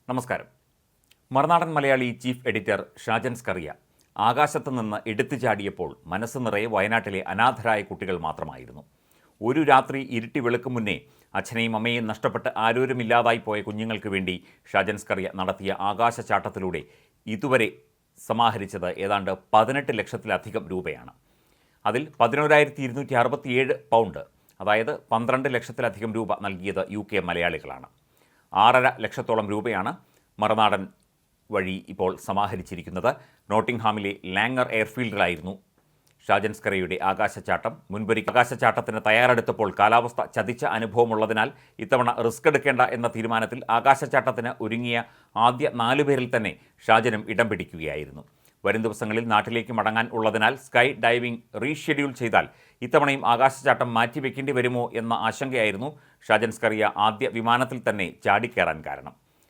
നമസ്കാരം. Marunadan Malayali chief editor Shajan Scaria ആകാശത്ത് നിന്ന് എടുത്തു ചാടിയപ്പോൾ മനസ്സ് നിറയെ വയനാട്ടിലെ അനാഥരായ കുട്ടികൾ മാത്രമായിരുന്നു. ഒരു രാത്രി ഇരുട്ടി വെളുക്കും മുന്നേ അച്ഛനെയും അമ്മയെയും നഷ്ടപ്പെട്ട് ആരോരുമില്ലാതായി പോയ കുഞ്ഞുങ്ങൾക്ക് വേണ്ടി ഷാജൻ സ്കറിയ നടത്തിയ ആകാശചാട്ടത്തിലൂടെ ഇതുവരെ സമാഹരിച്ചത് ഏതാണ്ട് 18 ലക്ഷത്തിലധികം രൂപയാണ്. അതിൽ 11,267 പൗണ്ട്, അതായത് 12 ലക്ഷത്തിലധികം രൂപ നൽകിയത് UK മലയാളികളാണ്. 6.5 ലക്ഷത്തോളം രൂപയാണ് മറുനാടൻ വഴി ഇപ്പോൾ സമാഹരിച്ചിരിക്കുന്നത്. നോട്ടിംഗ്ഹാമിലെ ലാങ്ങർ എയർഫീൽഡിലായിരുന്നു ഷാജൻ സ്കറിയയുടെ ആകാശചാട്ടം. മുൻപൊരിക്കൽ ആകാശചാട്ടത്തിന് തയ്യാറെടുത്തപ്പോൾ കാലാവസ്ഥ ചതിച്ച അനുഭവമുള്ളതിനാൽ ഇത്തവണ റിസ്ക് എടുക്കേണ്ട എന്ന തീരുമാനത്തിൽ ആകാശചാട്ടത്തിന് ഒരുങ്ങിയ ആദ്യ 4 പേരിൽ തന്നെ ഷാജനും ഇടം പിടിക്കുകയായിരുന്നു. വരും ദിവസങ്ങളിൽ നാട്ടിലേക്ക് മടങ്ങാൻ ഉള്ളതിനാൽ സ്കൈ ഡൈവിംഗ് റീഷെഡ്യൂൾ ചെയ്താൽ ഇത്തവണയും ആകാശചാട്ടം മാറ്റിവെക്കേണ്ടി വരുമോ എന്ന ആശങ്കയായിരുന്നു ഷാജൻ സ്കറിയ ആദ്യ വിമാനത്തിൽ തന്നെ ചാടിക്കയറാൻ കാരണം.